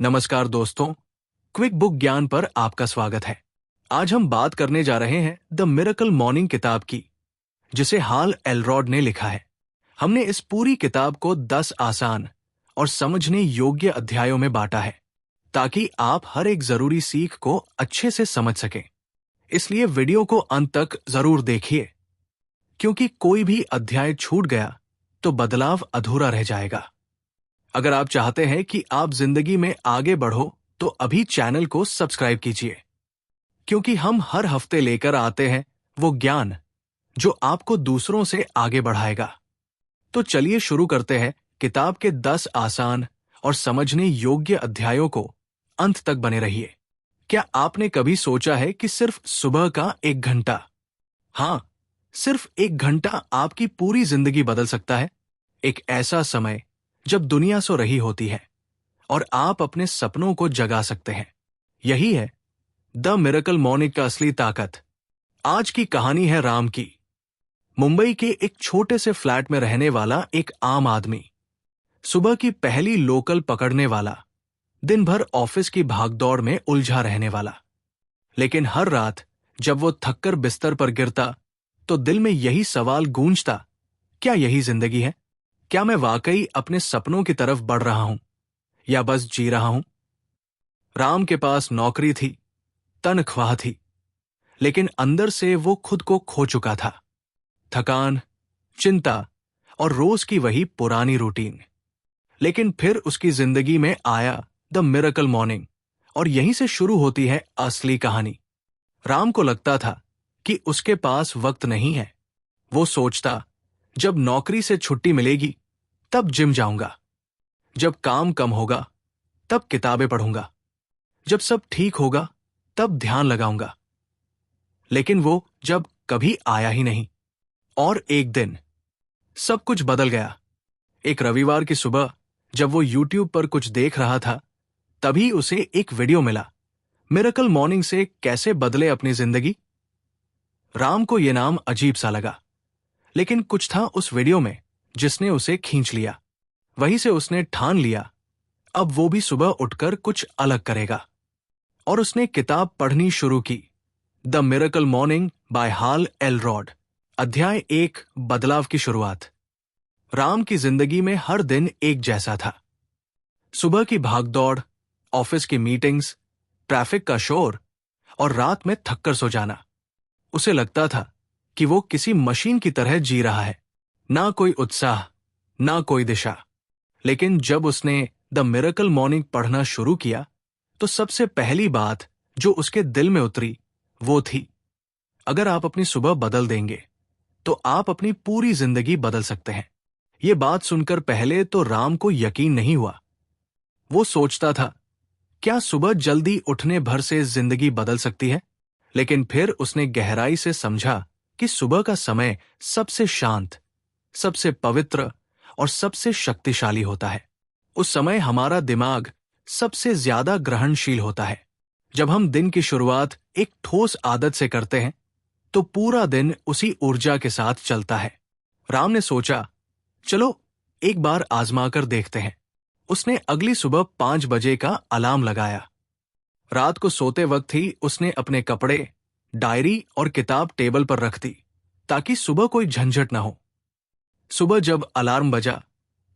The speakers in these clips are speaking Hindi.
नमस्कार दोस्तों, क्विक बुक ज्ञान पर आपका स्वागत है। आज हम बात करने जा रहे हैं द मिरेकल मॉर्निंग किताब की, जिसे हाल एलरॉड ने लिखा है। हमने इस पूरी किताब को 10 आसान और समझने योग्य अध्यायों में बांटा है, ताकि आप हर एक जरूरी सीख को अच्छे से समझ सकें। इसलिए वीडियो को अंत तक जरूर देखिए, क्योंकि कोई भी अध्याय छूट गया तो बदलाव अधूरा रह जाएगा। अगर आप चाहते हैं कि आप जिंदगी में आगे बढ़ो तो अभी चैनल को सब्सक्राइब कीजिए, क्योंकि हम हर हफ्ते लेकर आते हैं वो ज्ञान जो आपको दूसरों से आगे बढ़ाएगा। तो चलिए शुरू करते हैं किताब के 10 आसान और समझने योग्य अध्यायों को। अंत तक बने रहिए। क्या आपने कभी सोचा है कि सिर्फ सुबह का 1 घंटा, हाँ, सिर्फ 1 घंटा आपकी पूरी जिंदगी बदल सकता है? एक ऐसा समय जब दुनिया सो रही होती है और आप अपने सपनों को जगा सकते हैं। यही है द मिरेकल मॉर्निंग का असली ताकत। आज की कहानी है राम की। मुंबई के एक छोटे से फ्लैट में रहने वाला एक आम आदमी, सुबह की पहली लोकल पकड़ने वाला, दिन भर ऑफिस की भागदौड़ में उलझा रहने वाला। लेकिन हर रात जब वो थककर बिस्तर पर गिरता तो दिल में यही सवाल गूंजता, क्या यही जिंदगी है? क्या मैं वाकई अपने सपनों की तरफ बढ़ रहा हूं या बस जी रहा हूं? राम के पास नौकरी थी, तनख्वाह थी, लेकिन अंदर से वो खुद को खो चुका था। थकान, चिंता और रोज की वही पुरानी रूटीन। लेकिन फिर उसकी जिंदगी में आया द मिरेकल मॉर्निंग, और यहीं से शुरू होती है असली कहानी। राम को लगता था कि उसके पास वक्त नहीं है। वो सोचता, जब नौकरी से छुट्टी मिलेगी तब जिम जाऊंगा, जब काम कम होगा तब किताबें पढ़ूंगा, जब सब ठीक होगा तब ध्यान लगाऊंगा। लेकिन वो जब कभी आया ही नहीं। और एक दिन सब कुछ बदल गया। एक रविवार की सुबह जब वो यूट्यूब पर कुछ देख रहा था, तभी उसे एक वीडियो मिला, मिरेकल मॉर्निंग से कैसे बदले अपनी जिंदगी। राम को यह नाम अजीब सा लगा, लेकिन कुछ था उस वीडियो में जिसने उसे खींच लिया। वहीं से उसने ठान लिया, अब वो भी सुबह उठकर कुछ अलग करेगा। और उसने किताब पढ़नी शुरू की, the miracle morning by Hal Elrod. अध्याय 1, बदलाव की शुरुआत। राम की जिंदगी में हर दिन एक जैसा था। सुबह की भागदौड़, ऑफिस की मीटिंग्स, ट्रैफिक का शोर और रात में थककर सो जाना। उसे लगता था कि वो किसी मशीन की तरह जी रहा है, ना कोई उत्साह, ना कोई दिशा। लेकिन जब उसने द मिरेकल मॉर्निंग पढ़ना शुरू किया तो सबसे पहली बात जो उसके दिल में उतरी वो थी, अगर आप अपनी सुबह बदल देंगे तो आप अपनी पूरी जिंदगी बदल सकते हैं। ये बात सुनकर पहले तो राम को यकीन नहीं हुआ। वो सोचता था, क्या सुबह जल्दी उठने भर से जिंदगी बदल सकती है? लेकिन फिर उसने गहराई से समझा कि सुबह का समय सबसे शांत, सबसे पवित्र और सबसे शक्तिशाली होता है। उस समय हमारा दिमाग सबसे ज्यादा ग्रहणशील होता है। जब हम दिन की शुरुआत एक ठोस आदत से करते हैं तो पूरा दिन उसी ऊर्जा के साथ चलता है। राम ने सोचा, चलो एक बार आजमा कर देखते हैं। उसने अगली सुबह 5 बजे का अलार्म लगाया। रात को सोते वक्त ही उसने अपने कपड़े, डायरी और किताब टेबल पर रख दी, ताकि सुबह कोई झंझट न हो। सुबह जब अलार्म बजा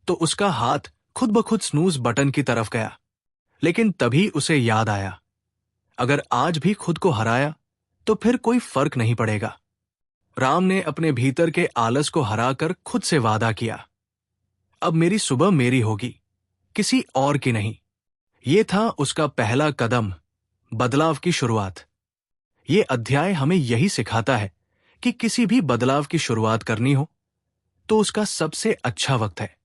तो उसका हाथ खुद ब खुद स्नूज बटन की तरफ गया। लेकिन तभी उसे याद आया, अगर आज भी खुद को हराया तो फिर कोई फर्क नहीं पड़ेगा। राम ने अपने भीतर के आलस को हराकर खुद से वादा किया, अब मेरी सुबह मेरी होगी, किसी और की नहीं। ये था उसका पहला कदम, बदलाव की शुरुआत। ये अध्याय हमें यही सिखाता है कि किसी भी बदलाव की शुरुआत करनी हो तो उसका सबसे अच्छा वक्त है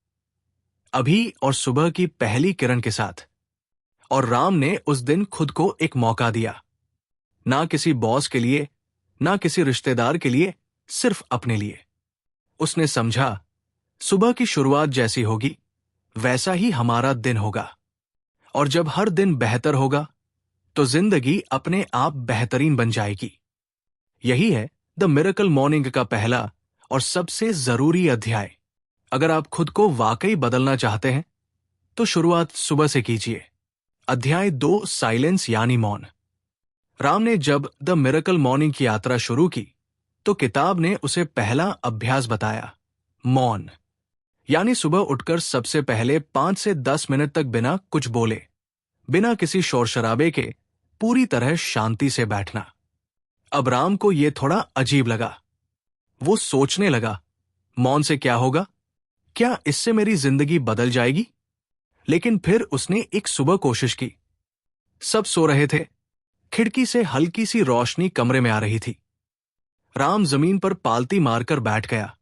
अभी, और सुबह की पहली किरण के साथ। और राम ने उस दिन खुद को एक मौका दिया, ना किसी बॉस के लिए, ना किसी रिश्तेदार के लिए, सिर्फ अपने लिए। उसने समझा, सुबह की शुरुआत जैसी होगी वैसा ही हमारा दिन होगा, और जब हर दिन बेहतर होगा तो जिंदगी अपने आप बेहतरीन बन जाएगी। यही है द मिरेकल मॉर्निंग का पहला और सबसे जरूरी अध्याय। अगर आप खुद को वाकई बदलना चाहते हैं तो शुरुआत सुबह से कीजिए। अध्याय 2 साइलेंस यानी मौन। राम ने जब द मिरेकल मॉर्निंग की यात्रा शुरू की तो किताब ने उसे पहला अभ्यास बताया, मौन। यानी सुबह उठकर सबसे पहले 5 से 10 मिनट तक बिना कुछ बोले, बिना किसी शोर शराबे के पूरी तरह शांति से बैठना। अब राम को यह थोड़ा अजीब लगा। वो सोचने लगा, मौन से क्या होगा? क्या इससे मेरी जिंदगी बदल जाएगी? लेकिन फिर उसने एक सुबह कोशिश की। सब सो रहे थे। खिड़की से हल्की सी रोशनी कमरे में आ रही थी। राम जमीन पर पालती मारकर बैठ गया,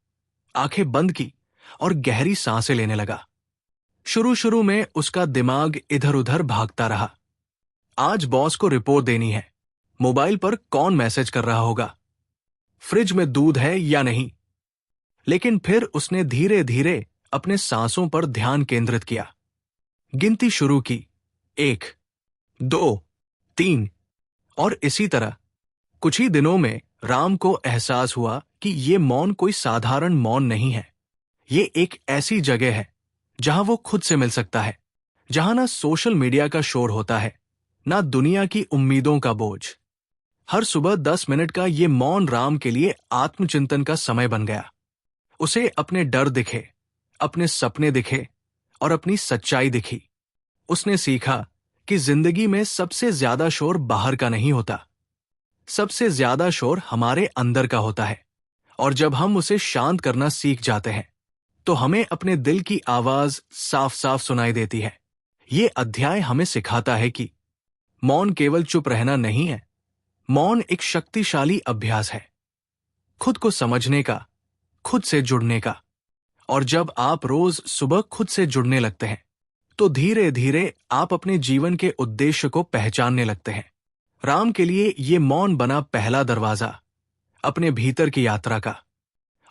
आंखें बंद की और गहरी सांसें लेने लगा। शुरू शुरू में उसका दिमाग इधर उधर भागता रहा। आज बॉस को रिपोर्ट देनी है, मोबाइल पर कौन मैसेज कर रहा होगा, फ्रिज में दूध है या नहीं। लेकिन फिर उसने धीरे धीरे अपने सांसों पर ध्यान केंद्रित किया। गिनती शुरू की, 1, 2, 3, और इसी तरह कुछ ही दिनों में राम को एहसास हुआ कि ये मौन कोई साधारण मौन नहीं है। ये एक ऐसी जगह है जहां वो खुद से मिल सकता है, जहां ना सोशल मीडिया का शोर होता है, ना दुनिया की उम्मीदों का बोझ। हर सुबह 10 मिनट का ये मौन राम के लिए आत्मचिंतन का समय बन गया। उसे अपने डर दिखे, अपने सपने दिखे और अपनी सच्चाई दिखी। उसने सीखा कि जिंदगी में सबसे ज्यादा शोर बाहर का नहीं होता, सबसे ज्यादा शोर हमारे अंदर का होता है। और जब हम उसे शांत करना सीख जाते हैं तो हमें अपने दिल की आवाज साफ साफ सुनाई देती है। ये अध्याय हमें सिखाता है कि मौन केवल चुप रहना नहीं है, मौन एक शक्तिशाली अभ्यास है, खुद को समझने का, खुद से जुड़ने का। और जब आप रोज सुबह खुद से जुड़ने लगते हैं तो धीरे धीरे आप अपने जीवन के उद्देश्य को पहचानने लगते हैं। राम के लिए ये मौन बना पहला दरवाजा अपने भीतर की यात्रा का,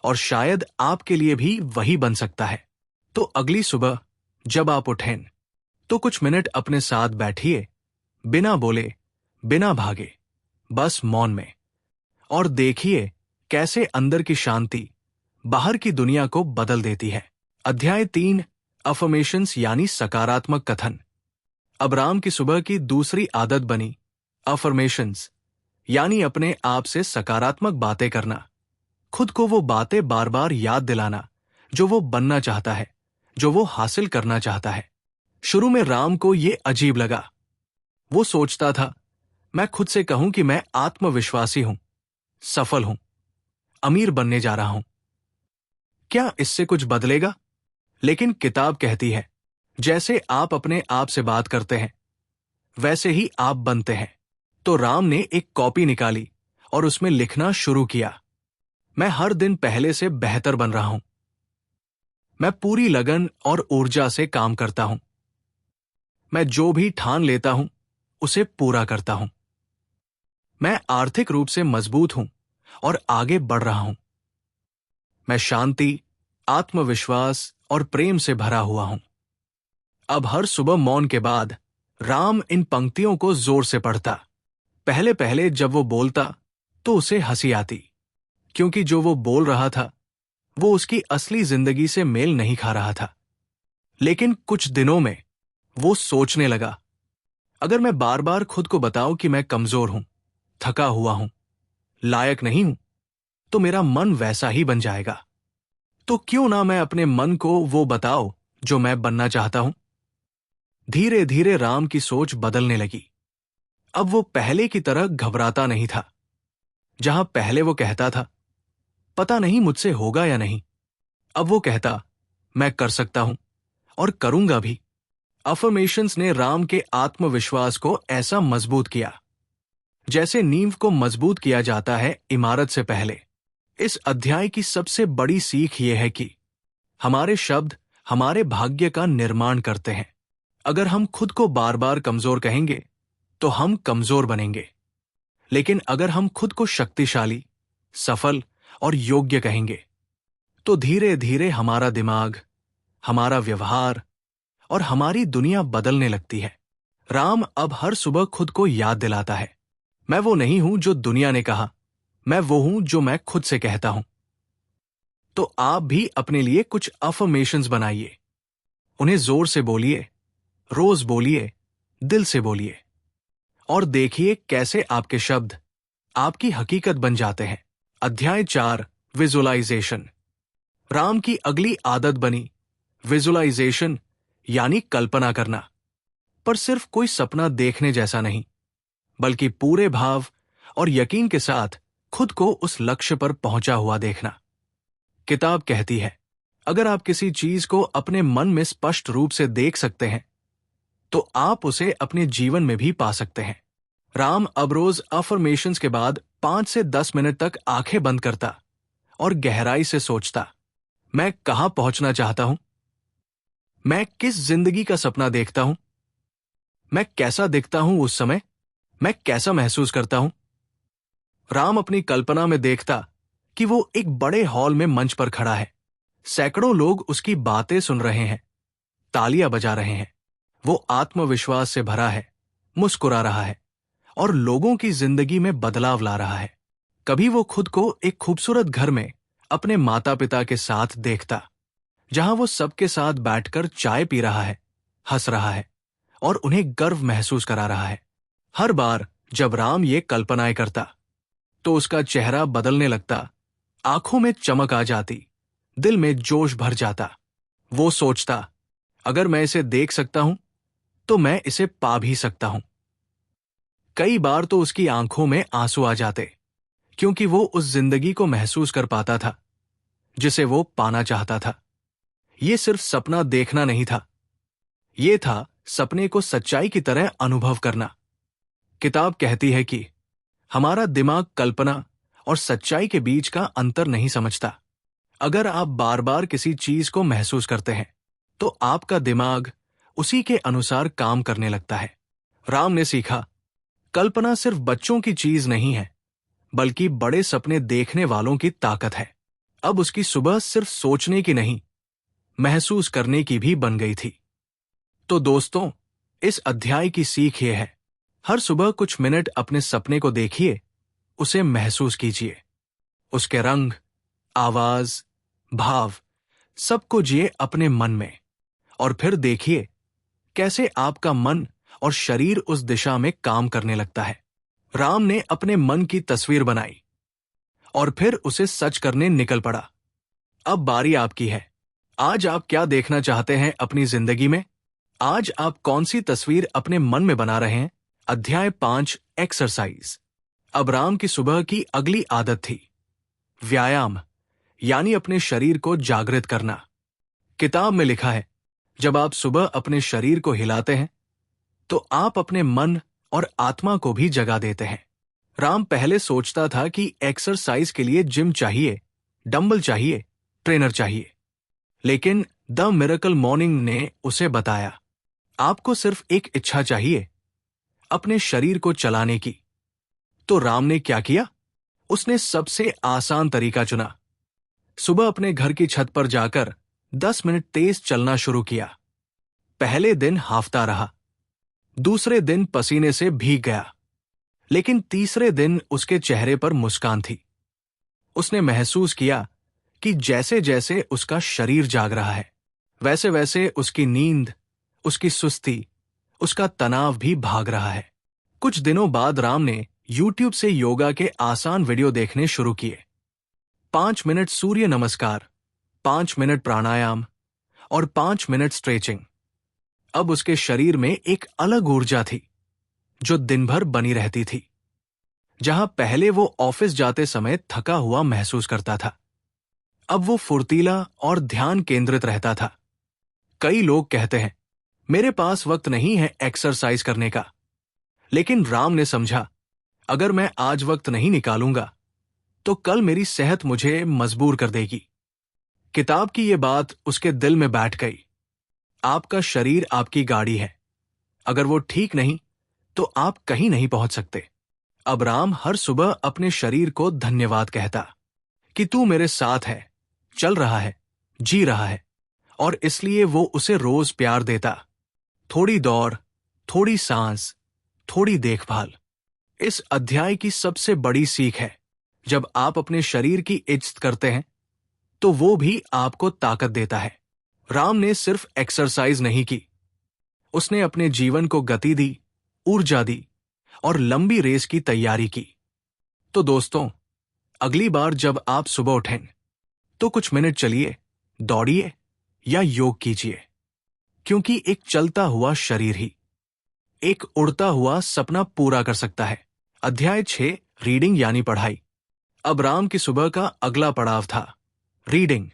और शायद आपके लिए भी वही बन सकता है। तो अगली सुबह जब आप उठें तो कुछ मिनट अपने साथ बैठिए, बिना बोले, बिना भागे, बस मौन में, और देखिए कैसे अंदर की शांति बाहर की दुनिया को बदल देती है। अध्याय 3 अफर्मेशंस यानी सकारात्मक कथन। अब राम की सुबह की दूसरी आदत बनी अफर्मेशंस, यानी अपने आप से सकारात्मक बातें करना, खुद को वो बातें बार बार याद दिलाना जो वो बनना चाहता है, जो वो हासिल करना चाहता है। शुरू में राम को ये अजीब लगा। वो सोचता था, मैं खुद से कहूं कि मैं आत्मविश्वासी हूं, सफल हूं, अमीर बनने जा रहा हूं, क्या इससे कुछ बदलेगा? लेकिन किताब कहती है, जैसे आप अपने आप से बात करते हैं वैसे ही आप बनते हैं। तो राम ने एक कॉपी निकाली और उसमें लिखना शुरू किया, मैं हर दिन पहले से बेहतर बन रहा हूं, मैं पूरी लगन और ऊर्जा से काम करता हूं, मैं जो भी ठान लेता हूं उसे पूरा करता हूं, मैं आर्थिक रूप से मजबूत हूं और आगे बढ़ रहा हूं, मैं शांति, आत्मविश्वास और प्रेम से भरा हुआ हूं। अब हर सुबह मौन के बाद राम इन पंक्तियों को जोर से पढ़ता। पहले पहले जब वो बोलता तो उसे हंसी आती, क्योंकि जो वो बोल रहा था वो उसकी असली जिंदगी से मेल नहीं खा रहा था। लेकिन कुछ दिनों में वो सोचने लगा, अगर मैं बार बार खुद को बताऊं कि मैं कमजोर हूं, थका हुआ हूं, लायक नहीं हूं, तो मेरा मन वैसा ही बन जाएगा। तो क्यों ना मैं अपने मन को वो बताओ जो मैं बनना चाहता हूं। धीरे धीरे राम की सोच बदलने लगी। अब वो पहले की तरह घबराता नहीं था। जहां पहले वो कहता था, पता नहीं मुझसे होगा या नहीं, अब वो कहता, मैं कर सकता हूं और करूंगा भी। अफर्मेशंस ने राम के आत्मविश्वास को ऐसा मजबूत किया जैसे नींव को मजबूत किया जाता है इमारत से पहले। इस अध्याय की सबसे बड़ी सीख यह है कि हमारे शब्द हमारे भाग्य का निर्माण करते हैं। अगर हम खुद को बार बार कमजोर कहेंगे तो हम कमजोर बनेंगे, लेकिन अगर हम खुद को शक्तिशाली, सफल और योग्य कहेंगे तो धीरे धीरे हमारा दिमाग, हमारा व्यवहार और हमारी दुनिया बदलने लगती है। राम अब हर सुबह खुद को याद दिलाता है, मैं वो नहीं हूं जो दुनिया ने कहा, मैं वो हूं जो मैं खुद से कहता हूं। तो आप भी अपने लिए कुछ अफर्मेशंस बनाइए, उन्हें जोर से बोलिए, रोज बोलिए, दिल से बोलिए और देखिए कैसे आपके शब्द आपकी हकीकत बन जाते हैं। अध्याय 4, विजुअलाइजेशन। राम की अगली आदत बनी विजुअलाइजेशन, यानी कल्पना करना। पर सिर्फ कोई सपना देखने जैसा नहीं, बल्कि पूरे भाव और यकीन के साथ खुद को उस लक्ष्य पर पहुंचा हुआ देखना। किताब कहती है, अगर आप किसी चीज को अपने मन में स्पष्ट रूप से देख सकते हैं, तो आप उसे अपने जीवन में भी पा सकते हैं। राम अब रोज अफर्मेशंस के बाद 5 से 10 मिनट तक आंखें बंद करता और गहराई से सोचता, मैं कहां पहुंचना चाहता हूं? मैं किस जिंदगी का सपना देखता हूं? मैं कैसा दिखता हूं उस समय? मैं कैसा महसूस करता हूं? राम अपनी कल्पना में देखता कि वो एक बड़े हॉल में मंच पर खड़ा है। सैकड़ों लोग उसकी बातें सुन रहे हैं, तालियां बजा रहे हैं। वो आत्मविश्वास से भरा है, मुस्कुरा रहा है और लोगों की जिंदगी में बदलाव ला रहा है। कभी वो खुद को एक खूबसूरत घर में अपने माता पिता के साथ देखता, जहां वो सबके साथ बैठकर चाय पी रहा है, हंस रहा है और उन्हें गर्व महसूस करा रहा है। हर बार जब राम ये कल्पनाएं करता, तो उसका चेहरा बदलने लगता, आंखों में चमक आ जाती, दिल में जोश भर जाता। वो सोचता, अगर मैं इसे देख सकता हूं, तो मैं इसे पा भी सकता हूं। कई बार तो उसकी आंखों में आंसू आ जाते, क्योंकि वो उस जिंदगी को महसूस कर पाता था जिसे वो पाना चाहता था। ये सिर्फ सपना देखना नहीं था, ये था सपने को सच्चाई की तरह अनुभव करना। किताब कहती है कि हमारा दिमाग कल्पना और सच्चाई के बीच का अंतर नहीं समझता। अगर आप बार बार किसी चीज को महसूस करते हैं, तो आपका दिमाग उसी के अनुसार काम करने लगता है। राम ने सीखा, कल्पना सिर्फ बच्चों की चीज नहीं है, बल्कि बड़े सपने देखने वालों की ताकत है। अब उसकी सुबह सिर्फ सोचने की नहीं, महसूस करने की भी बन गई थी। तो दोस्तों, इस अध्याय की सीख ये है, हर सुबह कुछ मिनट अपने सपने को देखिए, उसे महसूस कीजिए। उसके रंग, आवाज, भाव, सबको जिए अपने मन में, और फिर देखिए कैसे आपका मन और शरीर उस दिशा में काम करने लगता है। राम ने अपने मन की तस्वीर बनाई और फिर उसे सच करने निकल पड़ा। अब बारी आपकी है। आज आप क्या देखना चाहते हैं अपनी जिंदगी में? आज आप कौन सी तस्वीर अपने मन में बना रहे हैं? अध्याय 5, एक्सरसाइज। अब राम की सुबह की अगली आदत थी व्यायाम, यानी अपने शरीर को जागृत करना। किताब में लिखा है, जब आप सुबह अपने शरीर को हिलाते हैं, तो आप अपने मन और आत्मा को भी जगा देते हैं। राम पहले सोचता था कि एक्सरसाइज के लिए जिम चाहिए, डंबल चाहिए, ट्रेनर चाहिए। लेकिन द मिरेकल मॉर्निंग ने उसे बताया, आपको सिर्फ एक इच्छा चाहिए, अपने शरीर को चलाने की। तो राम ने क्या किया? उसने सबसे आसान तरीका चुना। सुबह अपने घर की छत पर जाकर 10 मिनट तेज चलना शुरू किया। पहले दिन हांफता रहा, दूसरे दिन पसीने से भीग गया, लेकिन तीसरे दिन उसके चेहरे पर मुस्कान थी। उसने महसूस किया कि जैसे जैसे उसका शरीर जाग रहा है, वैसे वैसे उसकी नींद, उसकी सुस्ती, उसका तनाव भी भाग रहा है। कुछ दिनों बाद राम ने YouTube से योगा के आसान वीडियो देखने शुरू किए। 5 मिनट सूर्य नमस्कार, 5 मिनट प्राणायाम और 5 मिनट स्ट्रेचिंग। अब उसके शरीर में एक अलग ऊर्जा थी, जो दिन भर बनी रहती थी। जहां पहले वो ऑफिस जाते समय थका हुआ महसूस करता था, अब वो फुर्तीला और ध्यान केंद्रित रहता था। कई लोग कहते हैं, मेरे पास वक्त नहीं है एक्सरसाइज करने का। लेकिन राम ने समझा, अगर मैं आज वक्त नहीं निकालूंगा, तो कल मेरी सेहत मुझे मजबूर कर देगी। किताब की ये बात उसके दिल में बैठ गई। आपका शरीर आपकी गाड़ी है, अगर वो ठीक नहीं, तो आप कहीं नहीं पहुंच सकते। अब राम हर सुबह अपने शरीर को धन्यवाद कहता कि तू मेरे साथ है, चल रहा है, जी रहा है, और इसलिए वो उसे रोज प्यार देता। थोड़ी दौड़, थोड़ी सांस, थोड़ी देखभाल। इस अध्याय की सबसे बड़ी सीख है, जब आप अपने शरीर की इज्जत करते हैं, तो वो भी आपको ताकत देता है। राम ने सिर्फ एक्सरसाइज नहीं की, उसने अपने जीवन को गति दी, ऊर्जा दी और लंबी रेस की तैयारी की। तो दोस्तों, अगली बार जब आप सुबह उठें तो कुछ मिनट चलिए, दौड़िए या योग कीजिए, क्योंकि एक चलता हुआ शरीर ही एक उड़ता हुआ सपना पूरा कर सकता है। अध्याय 6, रीडिंग यानी पढ़ाई। अब राम की सुबह का अगला पड़ाव था रीडिंग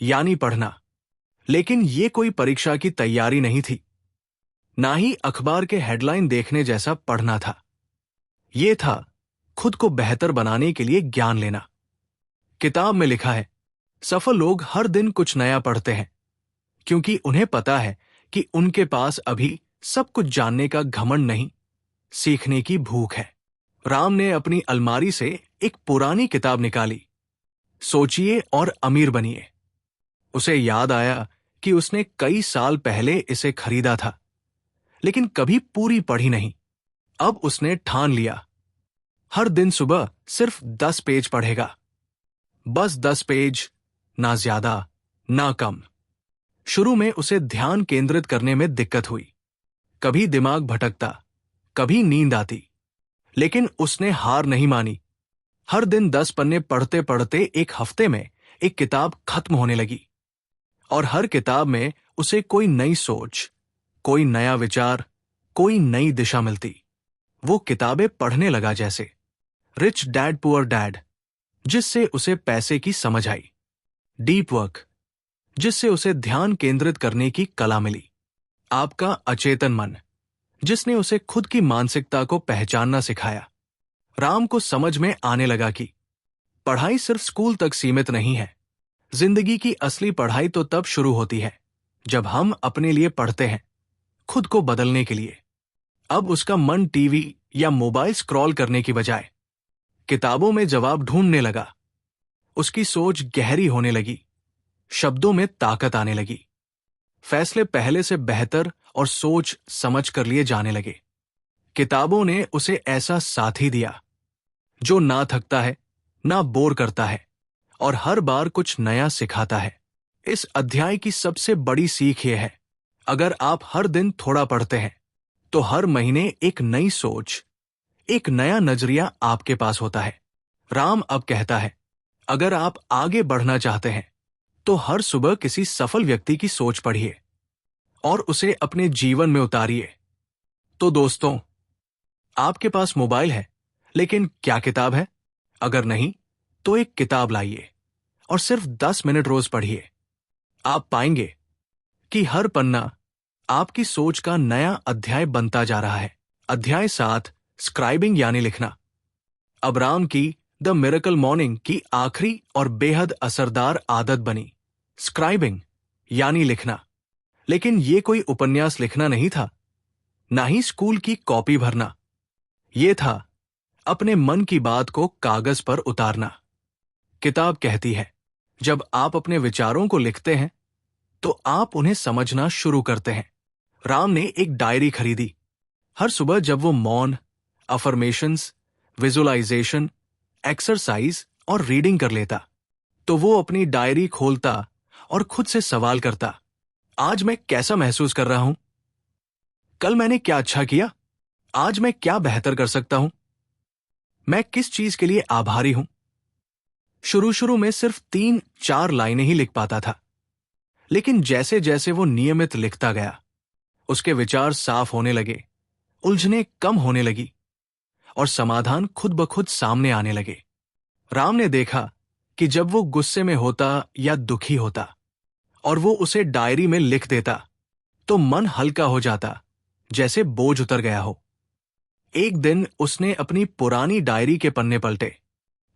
यानी पढ़ना। लेकिन ये कोई परीक्षा की तैयारी नहीं थी, ना ही अखबार के हेडलाइन देखने जैसा पढ़ना था। ये था खुद को बेहतर बनाने के लिए ज्ञान लेना। किताब में लिखा है, सफल लोग हर दिन कुछ नया पढ़ते हैं, क्योंकि उन्हें पता है कि उनके पास अभी सब कुछ जानने का घमंड नहीं, सीखने की भूख है। राम ने अपनी अलमारी से एक पुरानी किताब निकाली, सोचिए और अमीर बनिए। उसे याद आया कि उसने कई साल पहले इसे खरीदा था, लेकिन कभी पूरी पढ़ी नहीं। अब उसने ठान लिया, हर दिन सुबह सिर्फ 10 पेज पढ़ेगा। बस 10 पेज, ना ज्यादा ना कम। शुरू में उसे ध्यान केंद्रित करने में दिक्कत हुई, कभी दिमाग भटकता, कभी नींद आती, लेकिन उसने हार नहीं मानी। हर दिन 10 पन्ने पढ़ते पढ़ते एक हफ्ते में एक किताब खत्म होने लगी, और हर किताब में उसे कोई नई सोच, कोई नया विचार, कोई नई दिशा मिलती। वो किताबें पढ़ने लगा जैसे रिच डैड पुअर डैड, जिससे उसे पैसे की समझ आई, डीप वर्क, जिससे उसे ध्यान केंद्रित करने की कला मिली, आपका अचेतन मन, जिसने उसे खुद की मानसिकता को पहचानना सिखाया। राम को समझ में आने लगा कि पढ़ाई सिर्फ स्कूल तक सीमित नहीं है। जिंदगी की असली पढ़ाई तो तब शुरू होती है जब हम अपने लिए पढ़ते हैं, खुद को बदलने के लिए। अब उसका मन टीवी या मोबाइल स्क्रॉल करने की बजाय किताबों में जवाब ढूंढने लगा। उसकी सोच गहरी होने लगी, शब्दों में ताकत आने लगी, फैसले पहले से बेहतर और सोच समझ कर लिए जाने लगे। किताबों ने उसे ऐसा साथी दिया जो ना थकता है, ना बोर करता है, और हर बार कुछ नया सिखाता है। इस अध्याय की सबसे बड़ी सीख यह है, अगर आप हर दिन थोड़ा पढ़ते हैं तो हर महीने एक नई सोच, एक नया नजरिया आपके पास होता है। राम अब कहता है, अगर आप आगे बढ़ना चाहते हैं तो हर सुबह किसी सफल व्यक्ति की सोच पढ़िए और उसे अपने जीवन में उतारिए। तो दोस्तों, आपके पास मोबाइल है, लेकिन क्या किताब है? अगर नहीं, तो एक किताब लाइए और सिर्फ 10 मिनट रोज पढ़िए। आप पाएंगे कि हर पन्ना आपकी सोच का नया अध्याय बनता जा रहा है। अध्याय 7, स्क्राइबिंग यानी लिखना। अब राम की द मिरेकल मॉर्निंग की आखिरी और बेहद असरदार आदत बनी स्क्राइबिंग यानी लिखना। लेकिन यह कोई उपन्यास लिखना नहीं था, ना ही स्कूल की कॉपी भरना। यह था अपने मन की बात को कागज पर उतारना। किताब कहती है, जब आप अपने विचारों को लिखते हैं तो आप उन्हें समझना शुरू करते हैं। राम ने एक डायरी खरीदी। हर सुबह जब वो मौन, अफर्मेशंस, विजुअलाइजेशन, एक्सरसाइज और रीडिंग कर लेता, तो वो अपनी डायरी खोलता और खुद से सवाल करता, आज मैं कैसा महसूस कर रहा हूं? कल मैंने क्या अच्छा किया? आज मैं क्या बेहतर कर सकता हूं? मैं किस चीज के लिए आभारी हूं? शुरू शुरू में सिर्फ 3-4 लाइनें ही लिख पाता था, लेकिन जैसे जैसे वो नियमित लिखता गया, उसके विचार साफ होने लगे, उलझनें कम होने लगी और समाधान खुद ब खुद सामने आने लगे। राम ने देखा कि जब वो गुस्से में होता या दुखी होता और वो उसे डायरी में लिख देता, तो मन हल्का हो जाता, जैसे बोझ उतर गया हो। एक दिन उसने अपनी पुरानी डायरी के पन्ने पलटे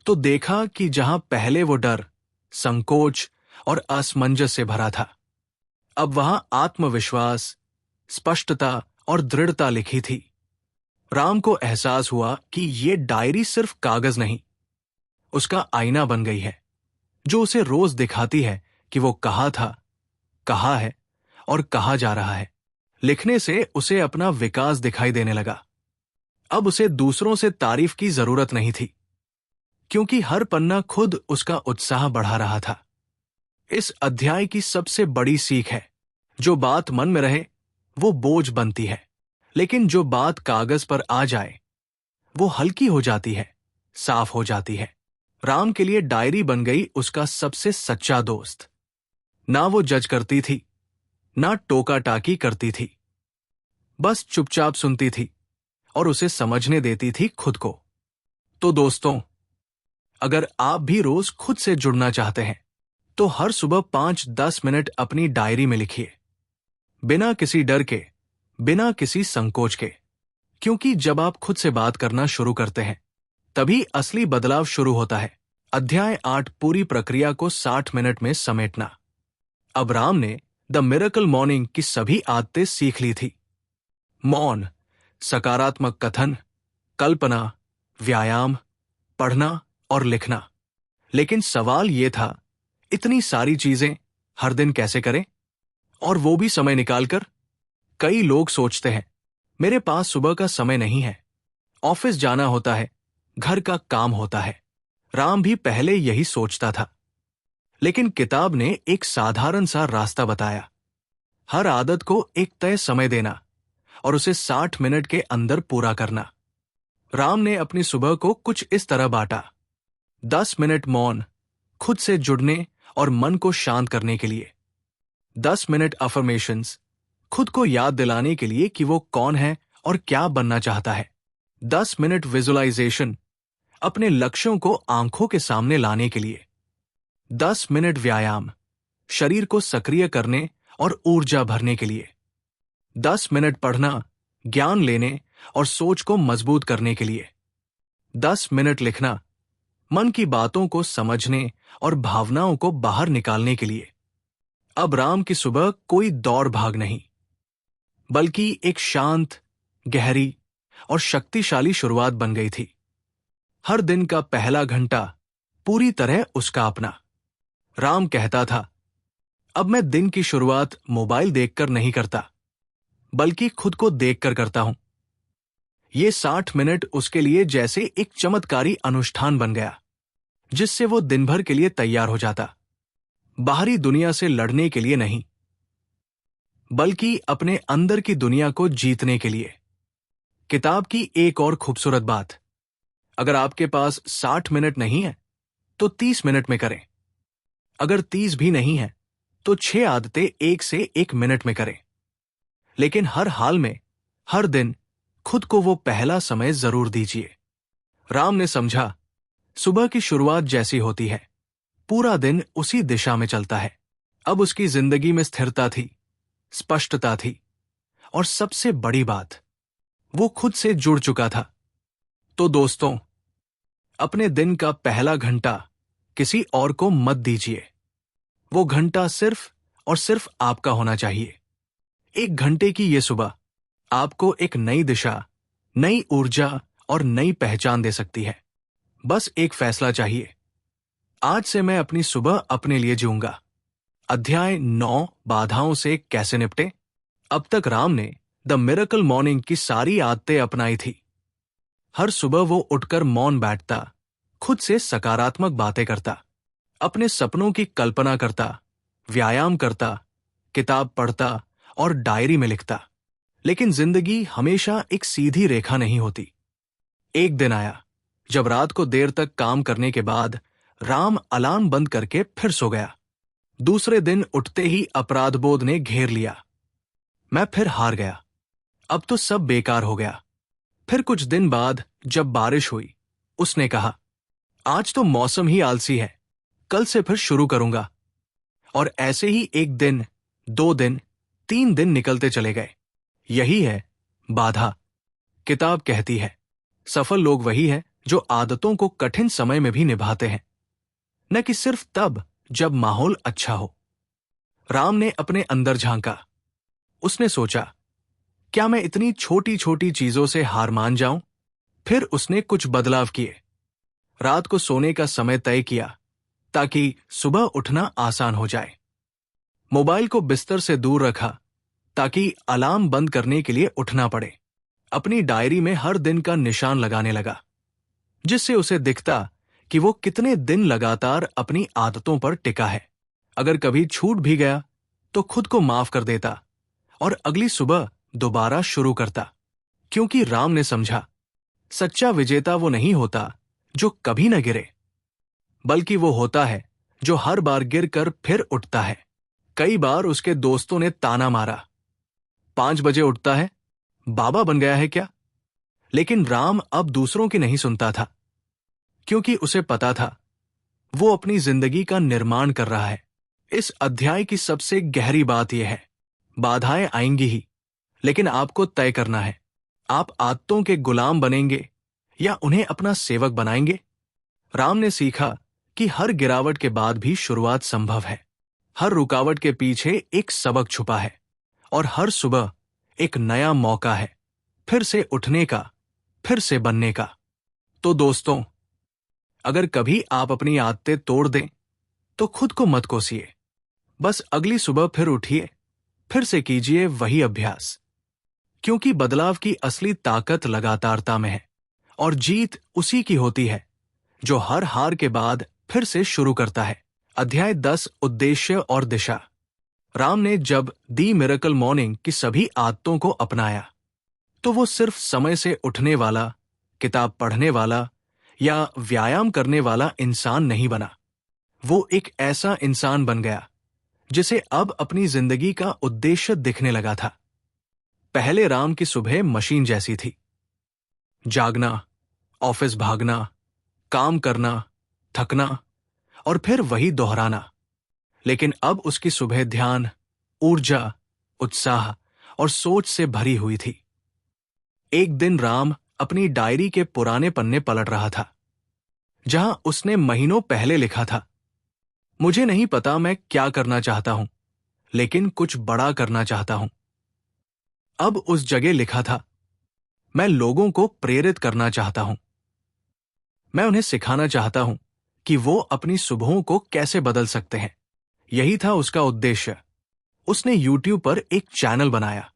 तो देखा कि जहां पहले वो डर, संकोच और असमंजस से भरा था, अब वहां आत्मविश्वास, स्पष्टता और दृढ़ता लिखी थी। राम को एहसास हुआ कि ये डायरी सिर्फ कागज नहीं, उसका आईना बन गई है, जो उसे रोज दिखाती है कि वो कहाँ था, कहाँ है और कहाँ जा रहा है। लिखने से उसे अपना विकास दिखाई देने लगा। अब उसे दूसरों से तारीफ की जरूरत नहीं थी, क्योंकि हर पन्ना खुद उसका उत्साह बढ़ा रहा था। इस अध्याय की सबसे बड़ी सीख है, जो बात मन में रहे वो बोझ बनती है, लेकिन जो बात कागज पर आ जाए वो हल्की हो जाती है, साफ हो जाती है। राम के लिए डायरी बन गई उसका सबसे सच्चा दोस्त। ना वो जज करती थी, ना टोका टाकी करती थी, बस चुपचाप सुनती थी और उसे समझने देती थी खुद को। तो दोस्तों, अगर आप भी रोज खुद से जुड़ना चाहते हैं तो हर सुबह 5-10 मिनट अपनी डायरी में लिखिए, बिना किसी डर के, बिना किसी संकोच के। क्योंकि जब आप खुद से बात करना शुरू करते हैं तभी असली बदलाव शुरू होता है। अध्याय 8, पूरी प्रक्रिया को 60 मिनट में समेटना। अब राम ने द मिरेकल मॉर्निंग की सभी आदतें सीख ली थी। मौन, सकारात्मक कथन, कल्पना, व्यायाम, पढ़ना और लिखना। लेकिन सवाल यह था, इतनी सारी चीजें हर दिन कैसे करें, और वो भी समय निकालकर? कई लोग सोचते हैं, मेरे पास सुबह का समय नहीं है, ऑफिस जाना होता है, घर का काम होता है। राम भी पहले यही सोचता था, लेकिन किताब ने एक साधारण सा रास्ता बताया। हर आदत को एक तय समय देना और उसे 60 मिनट के अंदर पूरा करना। राम ने अपनी सुबह को कुछ इस तरह बांटा: 10 मिनट मौन, खुद से जुड़ने और मन को शांत करने के लिए। 10 मिनट अफर्मेशंस, खुद को याद दिलाने के लिए कि वो कौन है और क्या बनना चाहता है। 10 मिनट विजुअलाइजेशन, अपने लक्ष्यों को आंखों के सामने लाने के लिए। 10 मिनट व्यायाम, शरीर को सक्रिय करने और ऊर्जा भरने के लिए। 10 मिनट पढ़ना, ज्ञान लेने और सोच को मजबूत करने के लिए। 10 मिनट लिखना, मन की बातों को समझने और भावनाओं को बाहर निकालने के लिए। अब राम की सुबह कोई दौड़ भाग नहीं, बल्कि एक शांत, गहरी और शक्तिशाली शुरुआत बन गई थी। हर दिन का पहला घंटा पूरी तरह उसका अपना। राम कहता था, अब मैं दिन की शुरुआत मोबाइल देखकर नहीं करता, बल्कि खुद को देखकर करता हूं। ये 60 मिनट उसके लिए जैसे एक चमत्कारी अनुष्ठान बन गया, जिससे वो दिन भर के लिए तैयार हो जाता। बाहरी दुनिया से लड़ने के लिए नहीं, बल्कि अपने अंदर की दुनिया को जीतने के लिए। किताब की एक और खूबसूरत बात, अगर आपके पास 60 मिनट नहीं है तो 30 मिनट में करें। अगर 30 भी नहीं है तो 6 आदतें 1 से 1 मिनट में करें। लेकिन हर हाल में, हर दिन खुद को वो पहला समय जरूर दीजिए। राम ने समझा, सुबह की शुरुआत जैसी होती है, पूरा दिन उसी दिशा में चलता है। अब उसकी जिंदगी में स्थिरता थी, स्पष्टता थी, और सबसे बड़ी बात, वो खुद से जुड़ चुका था। तो दोस्तों, अपने दिन का पहला घंटा किसी और को मत दीजिए। वो घंटा सिर्फ और सिर्फ आपका होना चाहिए। 1 घंटे की ये सुबह आपको एक नई दिशा, नई ऊर्जा और नई पहचान दे सकती है। बस एक फैसला चाहिए, आज से मैं अपनी सुबह अपने लिए जीऊंगा। अध्याय 9, बाधाओं से कैसे निपटे। अब तक राम ने द मिरेकल मॉर्निंग की सारी आदतें अपनाई थी। हर सुबह वो उठकर मौन बैठता, खुद से सकारात्मक बातें करता, अपने सपनों की कल्पना करता, व्यायाम करता, किताब पढ़ता और डायरी में लिखता। लेकिन जिंदगी हमेशा एक सीधी रेखा नहीं होती। एक दिन आया जब रात को देर तक काम करने के बाद राम अलार्म बंद करके फिर सो गया। दूसरे दिन उठते ही अपराधबोध ने घेर लिया। मैं फिर हार गया, अब तो सब बेकार हो गया। फिर कुछ दिन बाद जब बारिश हुई, उसने कहा, आज तो मौसम ही आलसी है, कल से फिर शुरू करूंगा। और ऐसे ही 1 दिन, 2 दिन, 3 दिन निकलते चले गए। यही है बाधा। किताब कहती है, सफल लोग वही है जो आदतों को कठिन समय में भी निभाते हैं, न कि सिर्फ तब जब माहौल अच्छा हो। राम ने अपने अंदर झांका। उसने सोचा, क्या मैं इतनी छोटी छोटी चीजों से हार मान जाऊं? फिर उसने कुछ बदलाव किए। रात को सोने का समय तय किया ताकि सुबह उठना आसान हो जाए। मोबाइल को बिस्तर से दूर रखा ताकि अलार्म बंद करने के लिए उठना पड़े। अपनी डायरी में हर दिन का निशान लगाने लगा, जिससे उसे दिखता कि वो कितने दिन लगातार अपनी आदतों पर टिका है। अगर कभी छूट भी गया तो खुद को माफ कर देता और अगली सुबह दोबारा शुरू करता। क्योंकि राम ने समझा, सच्चा विजेता वो नहीं होता जो कभी न गिरे, बल्कि वो होता है जो हर बार गिरकर फिर उठता है। कई बार उसके दोस्तों ने ताना मारा, 5 बजे उठता है, बाबा बन गया है क्या? लेकिन राम अब दूसरों की नहीं सुनता था, क्योंकि उसे पता था वो अपनी जिंदगी का निर्माण कर रहा है। इस अध्याय की सबसे गहरी बात यह है, बाधाएं आएंगी ही, लेकिन आपको तय करना है, आप आदतों के गुलाम बनेंगे या उन्हें अपना सेवक बनाएंगे। राम ने सीखा कि हर गिरावट के बाद भी शुरुआत संभव है, हर रुकावट के पीछे एक सबक छुपा है, और हर सुबह एक नया मौका है फिर से उठने का, फिर से बनने का। तो दोस्तों, अगर कभी आप अपनी आदतें तोड़ दें तो खुद को मत कोसिए, बस अगली सुबह फिर उठिए, फिर से कीजिए वही अभ्यास, क्योंकि बदलाव की असली ताकत लगातारता में है, और जीत उसी की होती है जो हर हार के बाद फिर से शुरू करता है। अध्याय 10, उद्देश्य और दिशा। राम ने जब दी मिरेकल मॉर्निंग की सभी आदतों को अपनाया तो वो सिर्फ समय से उठने वाला, किताब पढ़ने वाला या व्यायाम करने वाला इंसान नहीं बना। वो एक ऐसा इंसान बन गया जिसे अब अपनी जिंदगी का उद्देश्य दिखने लगा था। पहले राम की सुबह मशीन जैसी थी, जागना, ऑफिस भागना, काम करना, थकना और फिर वही दोहराना। लेकिन अब उसकी सुबह ध्यान, ऊर्जा, उत्साह और सोच से भरी हुई थी। एक दिन राम अपनी डायरी के पुराने पन्ने पलट रहा था, जहां उसने महीनों पहले लिखा था, मुझे नहीं पता मैं क्या करना चाहता हूं, लेकिन कुछ बड़ा करना चाहता हूं। अब उस जगह लिखा था, मैं लोगों को प्रेरित करना चाहता हूं। मैं उन्हें सिखाना चाहता हूं कि वो अपनी सुबहों को कैसे बदल सकते हैं। यही था उसका उद्देश्य। उसने YouTube पर एक चैनल बनाया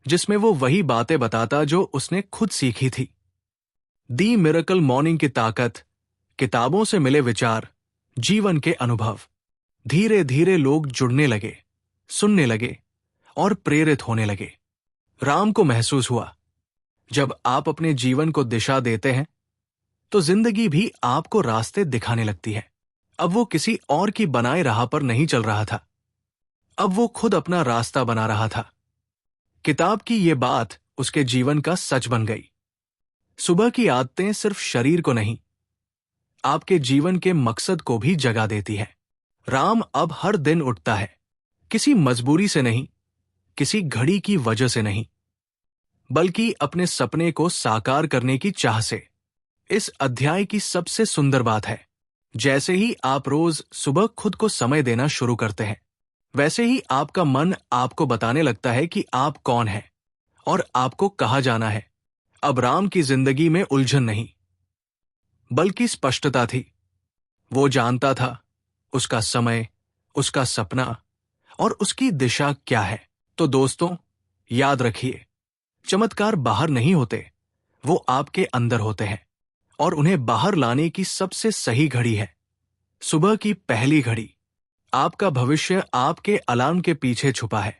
जिसमें वो वही बातें बताता जो उसने खुद सीखी थी। दी मिरेकल मॉर्निंग की ताकत, किताबों से मिले विचार, जीवन के अनुभव। धीरे धीरे लोग जुड़ने लगे, सुनने लगे और प्रेरित होने लगे। राम को महसूस हुआ, जब आप अपने जीवन को दिशा देते हैं तो जिंदगी भी आपको रास्ते दिखाने लगती है। अब वो किसी और की बनाए राह पर नहीं चल रहा था, अब वो खुद अपना रास्ता बना रहा था। किताब की ये बात उसके जीवन का सच बन गई। सुबह की आदतें सिर्फ शरीर को नहीं, आपके जीवन के मकसद को भी जगा देती है। राम अब हर दिन उठता है, किसी मजबूरी से नहीं, किसी घड़ी की वजह से नहीं, बल्कि अपने सपने को साकार करने की चाह से। इस अध्याय की सबसे सुंदर बात है, जैसे ही आप रोज सुबह खुद को समय देना शुरू करते हैं, वैसे ही आपका मन आपको बताने लगता है कि आप कौन हैं और आपको कहाँ जाना है। अब राम की जिंदगी में उलझन नहीं, बल्कि स्पष्टता थी। वो जानता था उसका समय, उसका सपना और उसकी दिशा क्या है। तो दोस्तों, याद रखिए, चमत्कार बाहर नहीं होते, वो आपके अंदर होते हैं, और उन्हें बाहर लाने की सबसे सही घड़ी है सुबह की पहली घड़ी। आपका भविष्य आपके अलार्म के पीछे छुपा है।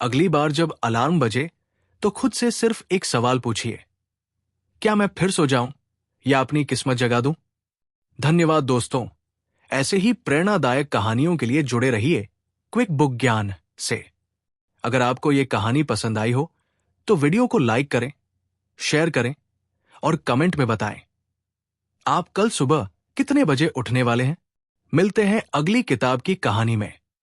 अगली बार जब अलार्म बजे तो खुद से सिर्फ एक सवाल पूछिए, क्या मैं फिर सो जाऊं या अपनी किस्मत जगा दूं? धन्यवाद दोस्तों। ऐसे ही प्रेरणादायक कहानियों के लिए जुड़े रहिए क्विक बुक ज्ञान से। अगर आपको ये कहानी पसंद आई हो तो वीडियो को लाइक करें, शेयर करें और कमेंट में बताएं आप कल सुबह कितने बजे उठने वाले हैं। मिलते हैं अगली किताब की कहानी में।